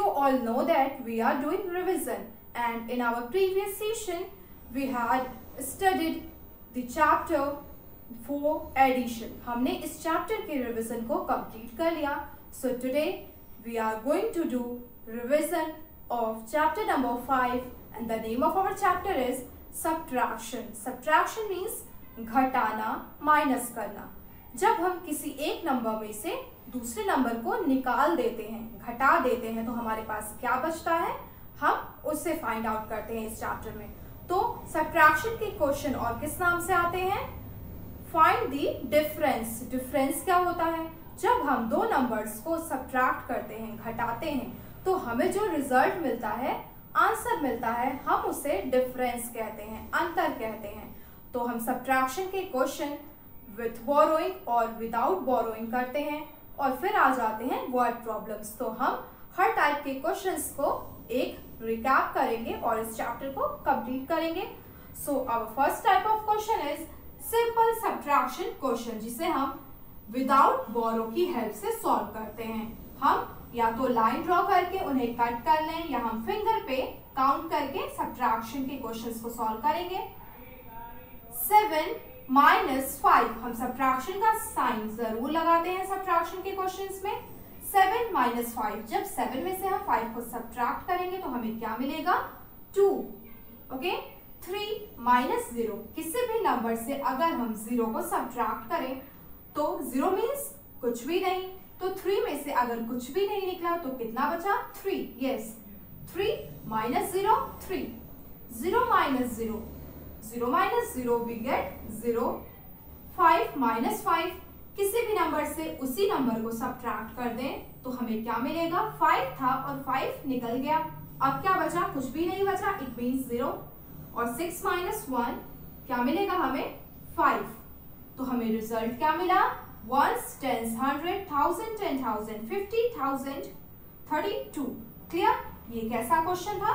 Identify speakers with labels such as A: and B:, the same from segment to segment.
A: you all know that we are doing revision, and in our previous session we had studied the chapter 4 addition. हमने इस chapter के revision को complete कर लिया. So today we are going to do revision of chapter number 5, and the name of our chapter is subtraction. Subtraction means घटाना, minus करना. जब हम किसी एक नंबर में से दूसरे नंबर को निकाल देते हैं, घटा देते हैं, तो हमारे पास क्या बचता है, हम उससे फाइंड आउट करते हैं इस चैप्टर में. तो सब्ट्रैक्शन के क्वेश्चन और किस नाम से आते हैं, फाइंड दी डिफरेंस. डिफरेंस क्या होता है, जब हम दो नंबर्स को सब्ट्रैक्ट करते हैं, घटाते हैं, तो हमें जो रिजल्ट मिलता है, आंसर मिलता है, हम उसे डिफरेंस कहते हैं, अंतर कहते हैं. तो हम सब्ट्रैक्शन के क्वेश्चन विथ बोरोइंग और विदाउट बोरोइंग करते हैं और फिर आ जाते हैं वर्ड प्रॉब्लम्स. तो हम हर टाइप के क्वेश्चंस को एक रिकैप करेंगे और इस चैप्टर को कंप्लीट करेंगे. So our first type of question is simple subtraction question, जिसे हम विदाउट बोरो की हेल्प से सॉल्व करते हैं. हम या तो लाइन ड्रॉ करके उन्हें कट कर लें, या हम फिंगर पे काउंट करके सब्ट्रैक्शन के क्वेश्चंस को सॉल्व करेंगे. 7 - 5, हम सब्ट्रैक्शन का साइन जरूर लगाते हैं सब्ट्रैक्शन के क्वेश्चंस में. 7 - 5, जब 7 में से हम 5 को सब्ट्रैक्ट करेंगे तो हमें क्या मिलेगा, 2. ओके. 3 - 0, किसी भी नंबर से अगर हम 0 को सब्ट्रैक्ट करें तो 0 मीन्स कुछ भी नहीं, तो 3 में से अगर कुछ भी नहीं निकला तो कितना बचा, 3. यस, 3 - 0, 3. 0 - 0, 0 - 0 we get 0. 5 - 5, किसी भी नंबर से उसी नंबर को सब्ट्रैक्ट कर दें तो हमें क्या मिलेगा, 5 था और 5 निकल गया, अब क्या बचा, कुछ भी नहीं बचा, इट मीन्स 0. और 6 - 1 क्या मिलेगा हमें, 5. तो हमें रिजल्ट क्या मिला, 1s, 10s, 100, 1000, 10,000, 50,000, 32. क्लियर. ये कैसा क्वेश्चन था,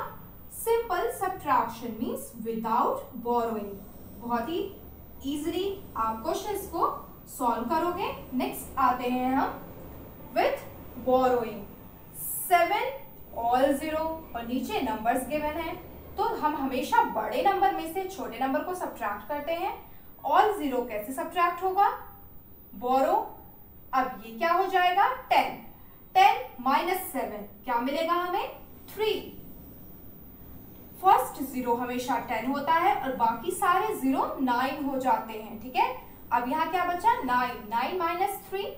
A: simple subtraction means without borrowing. बहुत ही इजीली आप क्वेश्चंस को सॉल्व करोगे. नेक्स्ट आते हैं हम विथ बोरोइंग. 7 ऑल 0 और नीचे नंबर्स गिवन है, तो हम हमेशा बड़े नंबर में से छोटे नंबर को सब्ट्रैक्ट करते हैं. ऑल 0 कैसे सब्ट्रैक्ट होगा, बोरो. अब ये क्या हो जाएगा, 10. 10 - 7 क्या मिलेगा हमें, 3. फर्स्ट 0 हमेशा 10 होता है और बाकी सारे 0 9 हो जाते हैं. ठीक है. अब यहाँ क्या बचा, 9. 9 - 3,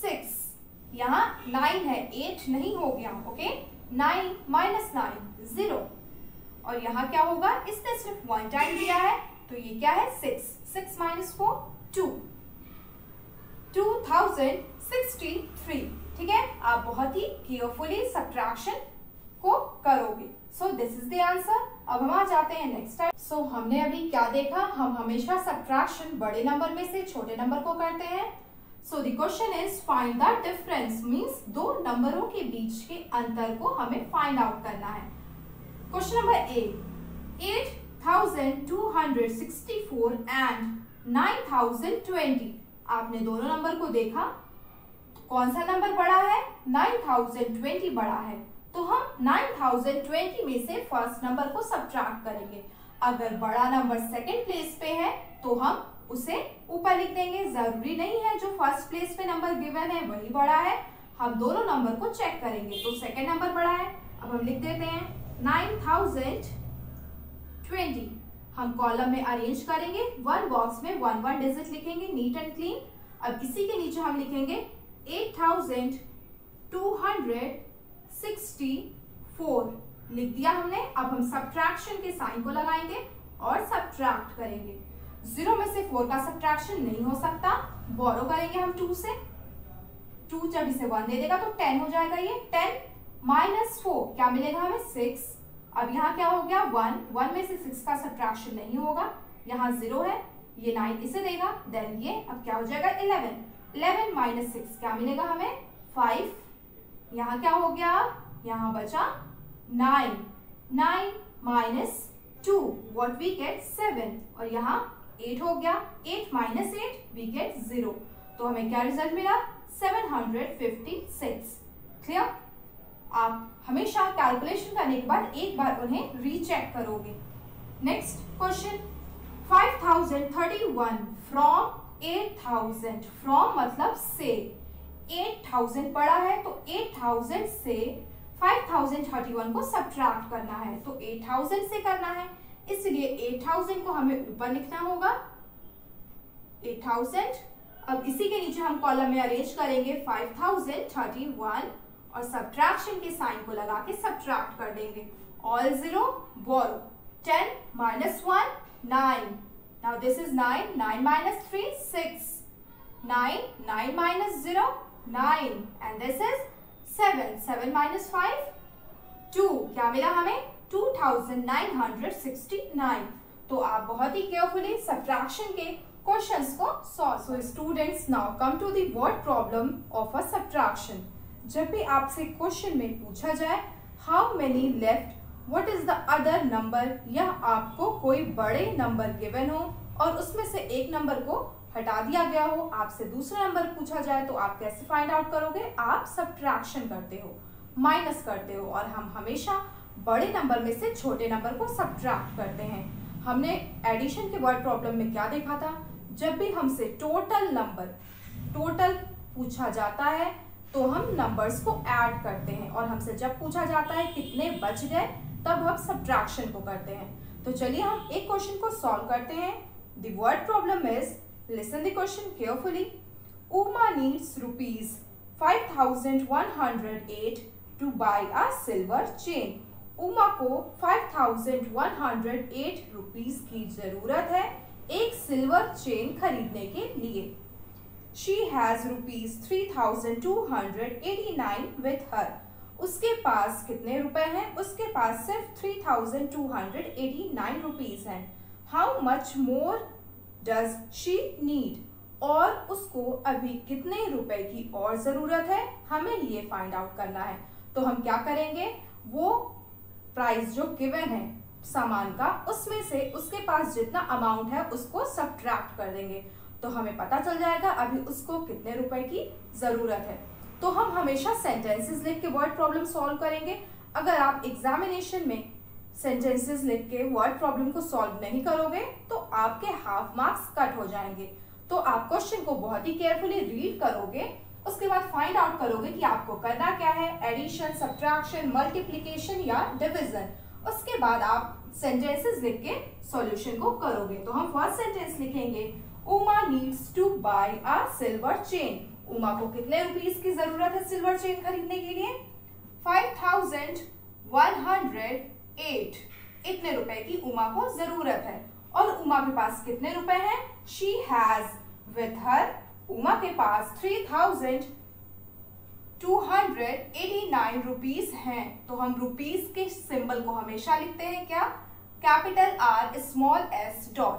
A: 6. यहाँ 9 है, 8 नहीं हो गया. ओके. 9 - 9, 0. और यहाँ क्या होगा, इसने सिर्फ 1 टाइम दिया है, तो ये क्या है, 6. 6 - 4, 2. 2063. ठीक है. आप बहुत ही केयरफुली सब्ट्रैक्शन को करोगे. So this is the answer. अब हम आ जाते हैं नेक्स्ट टाइप. सो हमने अभी क्या देखा, हम हमेशा सब्ट्रैक्शन बड़े नंबर में से छोटे नंबर को करते हैं. So the question is find the difference, means दो नंबरों के बीच के अंतर को हमें फाइंड आउट करना है. Question number A, 8264 and 9020. आपने दोनों नंबर को देखा, कौन सा नंबर बड़ा है, 9020 बड़ा है, तो हम 9020 में से फर्स्ट नंबर को सब्ट्रैक्ट करेंगे. अगर बड़ा नंबर सेकंड प्लेस पे है तो हम उसे ऊपर लिख देंगे. जरूरी नहीं है जो फर्स्ट प्लेस पे नंबर गिवन है वही बड़ा है, हम दोनों नंबर को चेक करेंगे. तो सेकंड नंबर बड़ा है, अब हम लिख देते हैं 9020. हम कॉलम में अरेंज करेंगे, वन बॉक्स में 1 डिजिट लिखेंगे, नीट एंड क्लीन. अब इसी के नीचे हम लिखेंगे 8264. लिख दिया हमने. अब हम सब्ट्रैक्शन के साइन को लगाएंगे और सब्ट्रैक्ट करेंगे. 0 में से 4 का सब्ट्रैक्शन नहीं हो सकता, बोरो करेंगे हम 2 से. 2 जब इसे 1 दे देगा तो 10 हो जाएगा. ये 10 - 4 क्या मिलेगा हमें, 6. अब यहाँ क्या हो गया, 1 में से 6 का सब्ट्रैक्शन नहीं होगा, यहाँ 0 है, ये 9 इसे देगा, देन ये अब क्या हो जाएगा, 11. 11 - 6 क्या मिलेगा हमें, 5. यहाँ क्या हो गया, यहाँ बचा 9. 9 - 2 व्हाट वी गेट, 7. और यहाँ 8 हो गया. 8 - 8 वी गेट 0. तो हमें क्या रिजल्ट मिला, 756. क्लियर. आप हमेशा कैलकुलेशन करने के बाद एक बार उन्हें रीचेक करोगे। Next question, 5031 from 8000। फ्रॉम मतलब से, 8000 पड़ा है तो 8000 से 5031 को सब्ट्रैक्ट करना है, तो 8000 से करना है, इसलिए 8000 को हमें ऊपर लिखना होगा 8000। अब इसी के नीचे हम कॉलम में अरेंज करेंगे 5031 और सब्ट्रैक्शन के साइन को लगा के सब्ट्रैक्ट कर देंगे। All zero borrow, 10 minus 1 9, now this is 9, 9 minus 3 6, 9, 9 minus 0 9, and this is 7, 7 minus 5 2, क्या मिला हमें 2969। तो आप बहुत ही केयरफुली सब्ट्रैक्शन के क्वेश्चंस को solve. So students, now come to the word problem of a subtraction. जब भी आपसे क्वेश्चन में पूछा जाए how many left, what is the other number, या आपको कोई बड़े नंबर गिवन हो और उसमें से एक नंबर को हटा दिया गया हो, आपसे दूसरा नंबर पूछा जाए, तो आप कैसे फाइंड आउट करोगे? आप सब्ट्रैक्शन करते हो, माइनस करते हो, और हम हमेशा बड़े नंबर में से छोटे नंबर को सब्ट्रैक्ट करते हैं। हमने एडिशन के वर्ड प्रॉब्लम में क्या देखा था? जब भी हमसे टोटल पूछा जाता है तो हम नंबर्स को ऐड करते हैं, और हमसे जब पूछा जाता है कितने बच गए तब हम सब्ट्रैक्शन को करते हैं। तो चलिए हम एक क्वेश्चन को सॉल्व करते हैं। The word problem is, listen the question carefully. Uma needs rupees 5108 to buy a silver chain. Uma को 5108 रुपीज की जरूरत है एक सिल्वर चेन खरीदने के लिए। She has rupees 3289 with her. उसके पास कितने रुपए हैं? उसके पास सिर्फ 3289 रुपीज हैं। How much more does she need? और उसको अभी कितने रुपए की और जरूरत है, हमें ये फाइंड आउट करना है। तो हम क्या करेंगे, वो प्राइस जो गिवन है सामान का, उसमें से उसके पास जितना अमाउंट है उसको सब्ट्रैक्ट कर देंगे, तो हमें पता चल जाएगा अभी उसको कितने रुपए की जरूरत है। तो हम हमेशा सेंटेंसेस लिख के वर्ड प्रॉब्लम सॉल्व करेंगे। अगर आप एग्जामिनेशन में सेंटेंसेस लिख के वर्ड प्रॉब्लम को सॉल्व नहीं करोगे तो आपके हाफ मार्क्स कट हो जाएंगे। तो आप क्वेश्चन को बहुत ही केयरफुली रीड करोगे, उसके बाद फाइंड आउट करोगे कि आपको करना क्या है, एडिशन, सब्ट्रैक्शन, मल्टीप्लिकेशन या डिवीजन। उसके बाद आप सेंटेंसेस लिख के सॉल्यूशन को करोगे। तो हम फर्स्ट सेंटेंस लिखेंगे, Uma needs to buy a silver chain. Uma को कितने रुपीस की जरूरत है सिल्वर चेन खरीदने के लिए? 5108, इतने रुपए की उमा को जरूरत है। और उमा के पास कितने रुपए हैं? She has with her, Uma के पास 3289 रुपीस हैं। तो हम रुपीस के सिंबल को हमेशा लिखते हैं क्या? Capital R small s dot.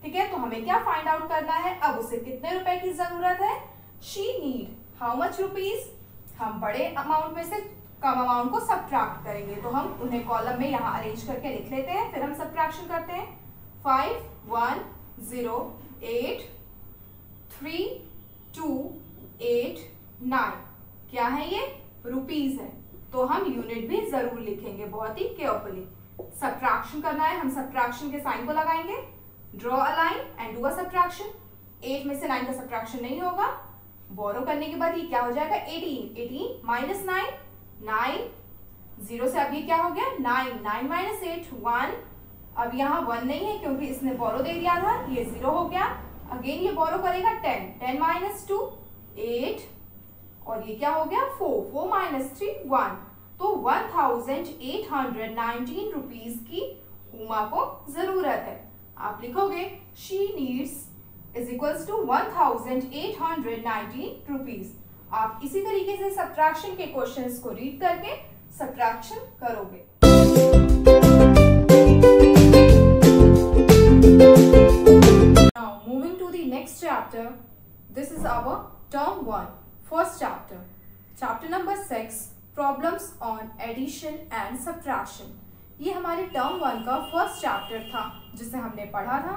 A: ठीक है, तो हमें क्या फाइंड आउट करना है, अब उसे कितने रुपए की जरूरत है? She need how much rupees. हम बड़े अमाउंट में से कम अमाउंट को सब्ट्रैक्ट करेंगे, तो हम उन्हें कॉलम में यहाँ अरेंज करके लिख लेते हैं, फिर हम सब्ट्रैक्शन करते हैं। 51083289, क्या है ये? रुपीस है, तो हम यूनिट भी जरूर लिखेंगे बहुत ही केयरफुली। सब्ट्रैक्शन करना है, हम सब्ट्रैक्शन के साइन को लगाएंगे, draw a line and do a subtraction. 8 में से 9 का सब्ट्रैक्शन नहीं होगा, बोरो करने के बाद ये क्या हो जाएगा? 18 माइनस 9 9, 0 से अब ये क्या हो गया? 9 9 माइनस 8 1। अब यहाँ 1 नहीं है क्योंकि इसने बोरो दे दिया था, ये 0 हो गया। अगेन ये बोरो करेगा 10 माइनस 2 8, और ये क्या हो गया? 4 माइनस 3 1। तो 1819 रुपीस की उमा को जरूरत है। आप लिखोगे she needs is equals to 1819 rupees. आप इसी तरीके से सब्ट्रैक्शन के क्वेश्चंस को रीड करके सब्ट्रैक्शन करोगे। Now moving to the next chapter, this is our term 1, first chapter, chapter number 6, problems on addition and subtraction। ये हमारे टर्म 1 का फर्स्ट चैप्टर था जिसे हमने पढ़ा था,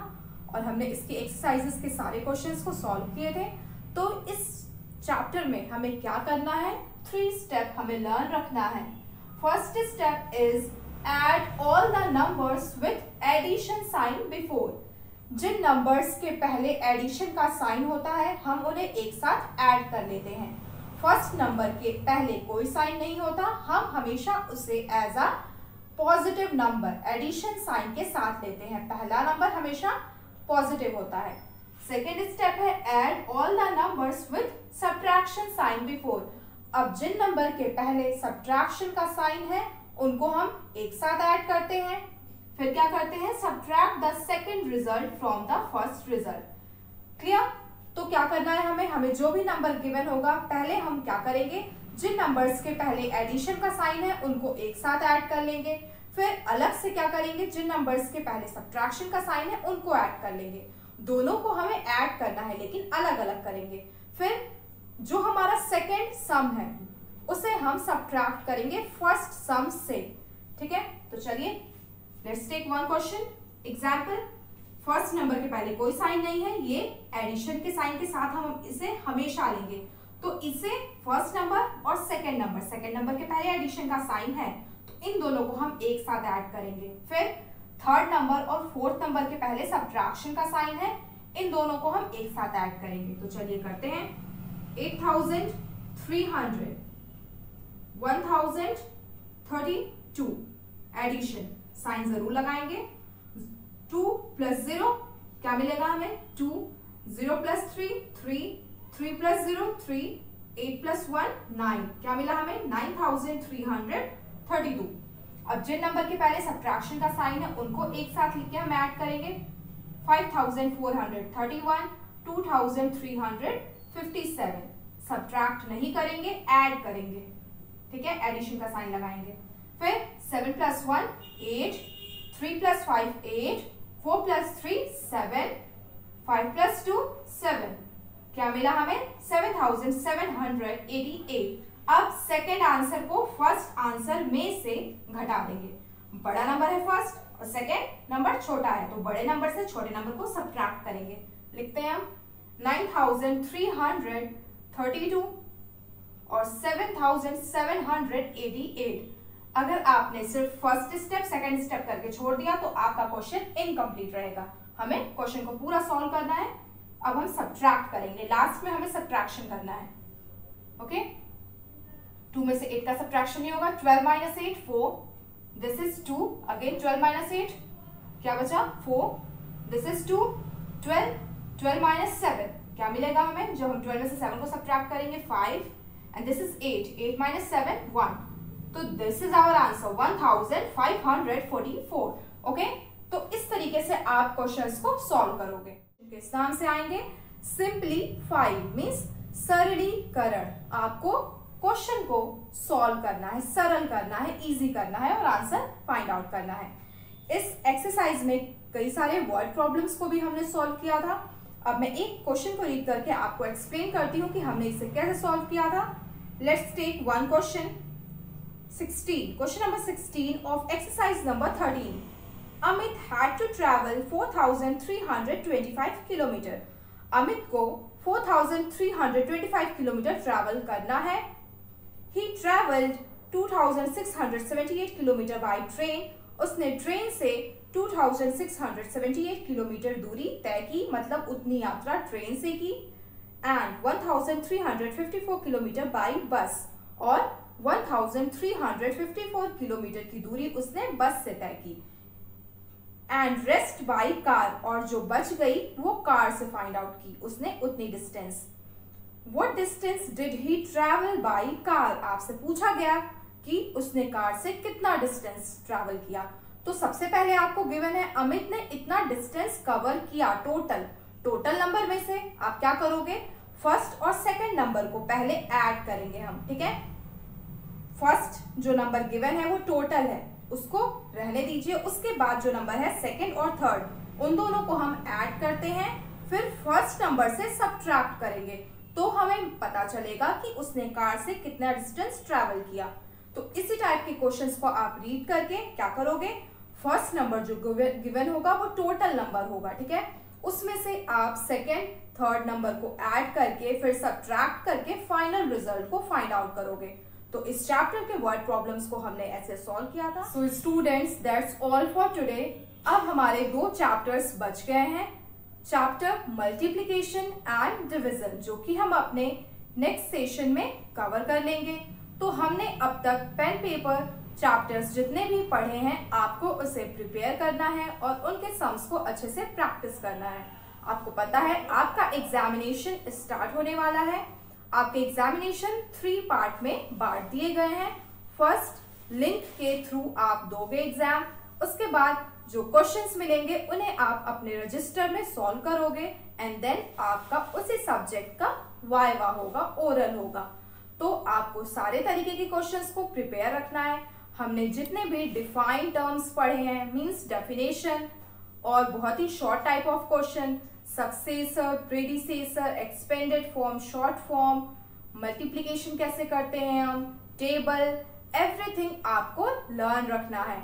A: और हमने इसके एक्सरसाइजेस के सारे क्वेश्चंस को सॉल्व किए थे। तो इस चैप्टर में हमें क्या करना है, 3 स्टेप हमें लर्न रखना है। First step is add all the numbers with addition sign before. जिन नंबर्स के पहले एडिशन का साइन होता है हम उन्हें एक साथ ऐड कर लेते हैं। फर्स्ट नंबर के पहले कोई साइन नहीं होता, हम हमेशा उसे as a positive number addition sign के साथ लेते हैं। पहला नंबर हमेशा पॉजिटिव होता है। सेकेंड स्टेप है add all the numbers with subtraction sign before. अब जिन नंबर के पहले सब्ट्रैक्शन का साइन है उनको हम एक साथ ऐड करते हैं। फिर क्या करते हैं, subtract the second result from the first result. Clear? तो क्या करना है हमें जो भी नंबर गिवन होगा पहले हम क्या करेंगे, जिन नंबर्स के पहले एडिशन का साइन है उनको एक साथ ऐड कर लेंगे। फिर अलग से क्या करेंगे, जिन नंबर्स के पहले सब्ट्रैक्शन का साइन है उनको ऐड कर लेंगे। दोनों को हमें ऐड करना है लेकिन अलग अलग करेंगे। फिर जो हमारा सेकेंड सम है उसे हम सब्ट्रैक्ट करेंगे फर्स्ट सम से। ठीक है, तो चलिए let's take one question example. First number के पहले कोई साइन नहीं है, ये एडिशन के साइन के साथ हम इसे हमेशा लेंगे। तो इसे फर्स्ट नंबर और सेकेंड नंबर के पहले एडिशन का साइन है तो इन दोनों को हम एक साथ ऐड करेंगे। फिर थर्ड नंबर और फोर्थ नंबर के पहले सब्ट्रैक्शन का साइन है, इन दोनों को हम एक साथ ऐड करेंगे। तो चलिए करते हैं 8300 1032 एडिशन साइन जरूर लगाएंगे। 2 + 0 क्या मिलेगा हमें, 2, 0 + 3 3, 3 + 0 3, 8 + 1 9 क्या मिला हमें 9332। अब जिन नंबर के पहले सब्ट्रैक्शन का साइन है उनको एक साथ लिख के हम ऐड करेंगे। 5431, 2357। सब्ट्रैक्ट नहीं करेंगे, ऐड करेंगे। ठीक है, एडिशन का साइन लगाएंगे। फिर 7 + 1 8, 3 + 5 8, 4 + 3 7, 5 + 2 7 क्या मिला हमें 7788। अब सेकेंड आंसर को फर्स्ट आंसर में से घटा देंगे। बड़ा नंबर है फर्स्ट और सेकेंड नंबर छोटा है तो बड़े नंबर से छोटे नंबर को सब्ट्रैक्ट करेंगे। लिखते हैं हम 9332 और 7788। अगर आपने सिर्फ फर्स्ट स्टेप सेकंड स्टेप करके छोड़ दिया तो आपका क्वेश्चन इनकम्प्लीट रहेगा। हमें क्वेश्चन को पूरा सॉल्व करना है। अब हम सब्ट्रैक्ट करेंगे, लास्ट में हमें सब्ट्रैक्शन करना है। ओके, 2 में से 8 का सब्ट्रैक्शन नहीं होगा। 12 - 8 4, दिस इज 2। अगेन 12 - 8 क्या बचा 4, दिस इज 2। 12 - 7 क्या मिलेगा हमें, जब हम 12 में से 7 को सब्ट्रैक्ट करेंगे 5 एंड दिस इज 8, 8 - 7 1। तो this is our answer 1544। Okay, तो इस तरीके से आप क्वेश्चंस को सॉल्व करोगे। किस नाम से आएंगे, सिंपलीफाई मींस सरलीकरण। आपको क्वेश्चन को सॉल्व करना है, सरल करना है, इजी करना है और आंसर फाइंड आउट करना है। इस एक्सरसाइज में कई सारे वर्ड प्रॉब्लम्स को भी हमने सॉल्व किया था। अब मैं एक क्वेश्चन को रीड करके आपको एक्सप्लेन करती हूँ कि हमने इसे कैसे सॉल्व किया था। Let's take one question 16, question number 16 of exercise number 13। Amit had to travel 4325 kilometre. Amit को 4325 किलोमीटर ट्रैवल करना है। He travelled 2678 kilometre by train. उसने ट्रेन से 2678 किलोमीटर दूरी तय की, मतलब उतनी यात्रा ट्रेन से की। एंड 1354 किलोमीटर बाय बस, और 1354 किलोमीटर की दूरी उसने बस से तय की। एंड रेस्ट बाय कार, और जो बच गई वो कार से फाइंड आउट की उसने उतनी distance. What distance did he travel by car? आपसे पूछा गया कि उसने कार से कितना डिस्टेंस ट्रैवल किया। तो सबसे पहले आपको गिवन है अमित ने इतना डिस्टेंस कवर किया। टोटल नंबर में से आप क्या करोगे, फर्स्ट और सेकंड नंबर को पहले ऐड करेंगे हम। ठीक है, फर्स्ट जो नंबर गिवन है वो टोटल है, उसको रहने दीजिए। उसके बाद जो नंबर है सेकंड और थर्ड, उन दोनों को हम ऐड करते हैं। फिर फर्स्ट नंबर से सब्ट्रैक्ट करेंगे तो हमें पता चलेगा कि उसने कार से कितना डिस्टेंस ट्रैवल किया। तो इसी टाइप के क्वेश्चंस को आप रीड करके क्या करोगे, फर्स्ट नंबर जो गिवन होगा वो टोटल नंबर होगा। ठीक है, उसमें से आप सेकंड थर्ड नंबर को ऐड करके फिर सब्ट्रैक्ट करके फाइनल रिजल्ट को फाइंड आउट करोगे। तो इस चैप्टर के वर्ड प्रॉब्लम्स को हमने ऐसे सॉल्व किया था। So students, that's all for today. अब हमारे 2 चैप्टर्स बच गए हैं, चैप्टर मल्टीप्लिकेशन एंड डिवीजन, जो कि हम अपने नेक्स्ट सेशन में कवर कर लेंगे। तो हमने अब तक पेन पेपर चैप्टर्स जितने भी पढ़े हैं, आपको उसे प्रिपेयर करना है और उनके सम्स को अच्छे से प्रैक्टिस करना है। आपको पता है आपका एग्जामिनेशन स्टार्ट होने वाला है। आपके एग्जामिनेशन 3 पार्ट में बांट दिए गए हैं। फर्स्ट, लिंक के थ्रू आप दोगे एग्जाम, उसके बाद जो क्वेश्चंस मिलेंगे उन्हें आप अपने रजिस्टर में सॉल्व करोगे एंड देन आपका उसी सब्जेक्ट का वाइवा होगा, ओरल होगा। तो आपको सारे तरीके के क्वेश्चंस को प्रिपेयर रखना है। हमने जितने भी डिफाइंड टर्म्स पढ़े हैं, मींस डेफिनेशन, और बहुत ही short type of question, successor, predecessor, expanded form, short form, multiplication कैसे करते हैं हम, टेबल, एवरीथिंग आपको लर्न रखना है।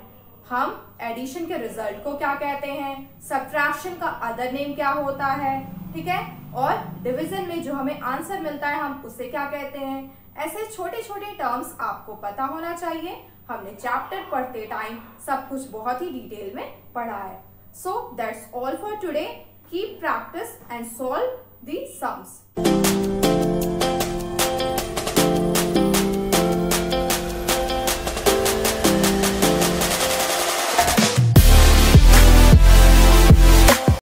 A: हम एडिशन के रिजल्ट को क्या कहते हैं, सब्ट्रैक्शन का अदर नेम क्या होता है, ठीक है, और डिवीजन में जो हमें आंसर मिलता है हम उसे क्या कहते हैं। ऐसे छोटे छोटे टर्म्स आपको पता होना चाहिए। हमने चैप्टर पढ़ते टाइम सब कुछ बहुत ही डिटेल में पढ़ा है। So that's all for today. Keep practice and solve the sums.